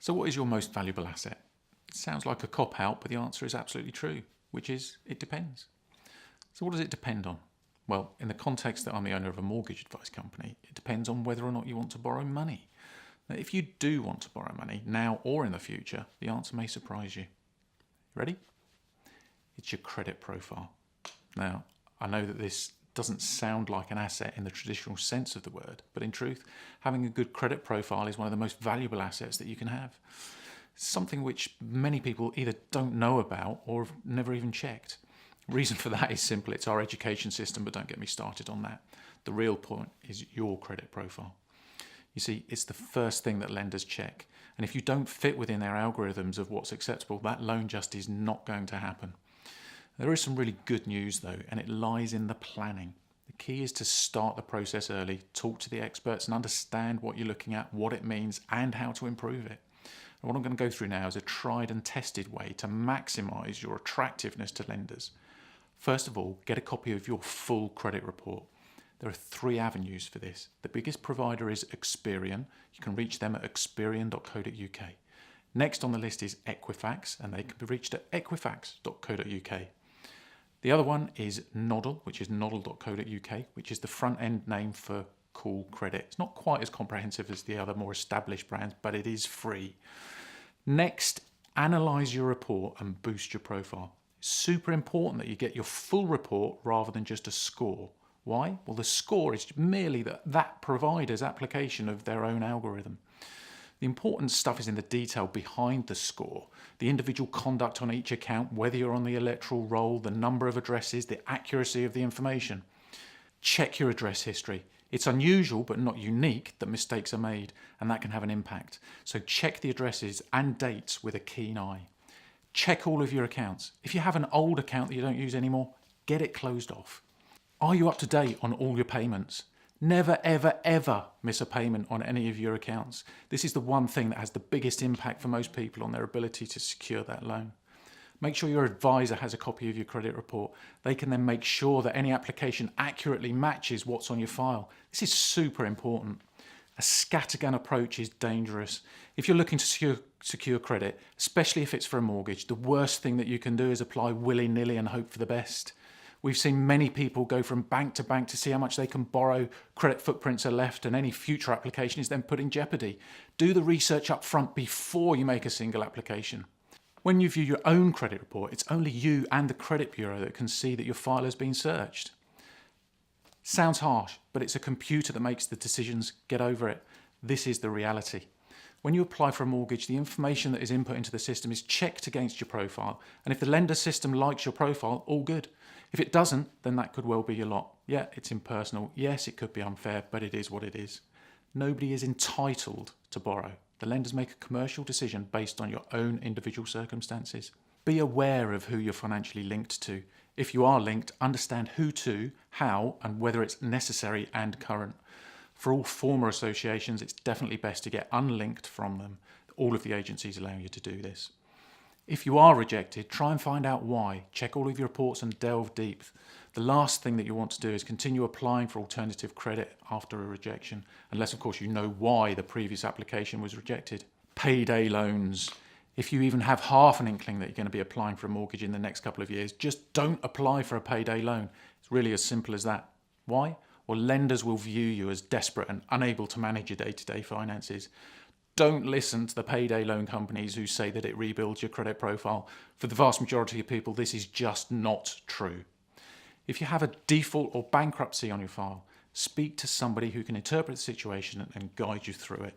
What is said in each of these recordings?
So what is your most valuable asset? It sounds like a cop-out, but the answer is absolutely true, which is it depends. So what does it depend on? Well, in the context that I'm the owner of a mortgage advice company, it depends on whether or not you want to borrow money. Now, if you do want to borrow money, now or in the future, the answer may surprise you. Ready? It's your credit profile. Now, I know that this doesn't sound like an asset in the traditional sense of the word, but in truth, having a good credit profile is one of the most valuable assets that you can have. Something which many people either don't know about or have never even checked. Reason for that is simple. It's our education system, but don't get me started on that. The real point is your credit profile. You see, it's the first thing that lenders check. And if you don't fit within their algorithms of what's acceptable, that loan just is not going to happen. There is some really good news though, and it lies in the planning. The key is to start the process early, talk to the experts and understand what you're looking at, what it means and how to improve it. And what I'm going to go through now is a tried and tested way to maximise your attractiveness to lenders. First of all, get a copy of your full credit report. There are 3 avenues for this. The biggest provider is Experian. You can reach them at experian.co.uk. Next on the list is Equifax, and they can be reached at equifax.co.uk. The other one is Noddle, which is noddle.co.uk, which is the front end name for Cool Credit. It's not quite as comprehensive as the other more established brands, but it is free. Next, analyse your report and boost your profile. It's super important that you get your full report rather than just a score. Why? Well, the score is merely that provider's application of their own algorithm. The important stuff is in the detail behind the score, the individual conduct on each account, whether you're on the electoral roll, the number of addresses, the accuracy of the information. Check your address history. It's unusual but not unique that mistakes are made, and that can have an impact. So check the addresses and dates with a keen eye. Check all of your accounts. If you have an old account that you don't use anymore, get it closed off. Are you up to date on all your payments? Never, ever, ever miss a payment on any of your accounts. This is the one thing that has the biggest impact for most people on their ability to secure that loan. Make sure your advisor has a copy of your credit report. They can then make sure that any application accurately matches what's on your file. This is super important. A scattergun approach is dangerous. If you're looking to secure credit, especially if it's for a mortgage, the worst thing that you can do is apply willy-nilly and hope for the best. We've seen many people go from bank to see how much they can borrow, credit footprints are left, and any future application is then put in jeopardy. Do the research up front before you make a single application. When you view your own credit report, it's only you and the credit bureau that can see that your file has been searched. Sounds harsh, but it's a computer that makes the decisions. Get over it. This is the reality. When you apply for a mortgage, the information that is input into the system is checked against your profile. And if the lender system likes your profile, all good. If it doesn't, then that could well be your lot. Yeah, it's impersonal. Yes, it could be unfair, but it is what it is. Nobody is entitled to borrow. The lenders make a commercial decision based on your own individual circumstances. Be aware of who you're financially linked to. If you are linked, understand who to, how, and whether it's necessary and current. For all former associations, it's definitely best to get unlinked from them. All of the agencies allow you to do this. If you are rejected, try and find out why. Check all of your reports and delve deep. The last thing that you want to do is continue applying for alternative credit after a rejection, unless of course you know why the previous application was rejected. Payday loans. If you even have half an inkling that you're going to be applying for a mortgage in the next couple of years, just don't apply for a payday loan. It's really as simple as that. Why? Well, lenders will view you as desperate and unable to manage your day-to-day finances. Don't listen to the payday loan companies who say that it rebuilds your credit profile. For the vast majority of people, this is just not true. If you have a default or bankruptcy on your file, speak to somebody who can interpret the situation and guide you through it.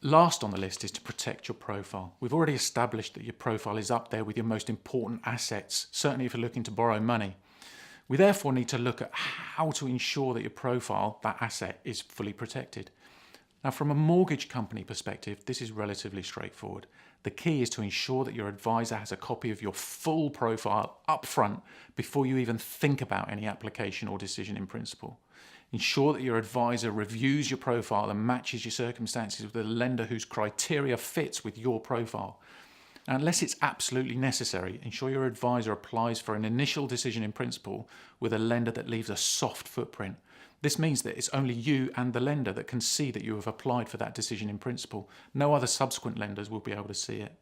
Last on the list is to protect your profile. We've already established that your profile is up there with your most important assets, certainly if you're looking to borrow money. We therefore need to look at how to ensure that your profile, that asset, is fully protected. Now, from a mortgage company perspective, this is relatively straightforward. The key is to ensure that your advisor has a copy of your full profile up front before you even think about any application or decision in principle. Ensure that your advisor reviews your profile and matches your circumstances with a lender whose criteria fits with your profile. Now, unless it's absolutely necessary, ensure your advisor applies for an initial decision in principle with a lender that leaves a soft footprint. This means that it's only you and the lender that can see that you have applied for that decision in principle. No other subsequent lenders will be able to see it.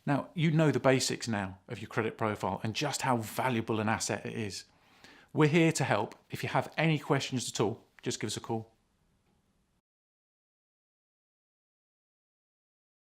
Now, you know the basics now of your credit profile and just how valuable an asset it is. We're here to help. If you have any questions at all, just give us a call.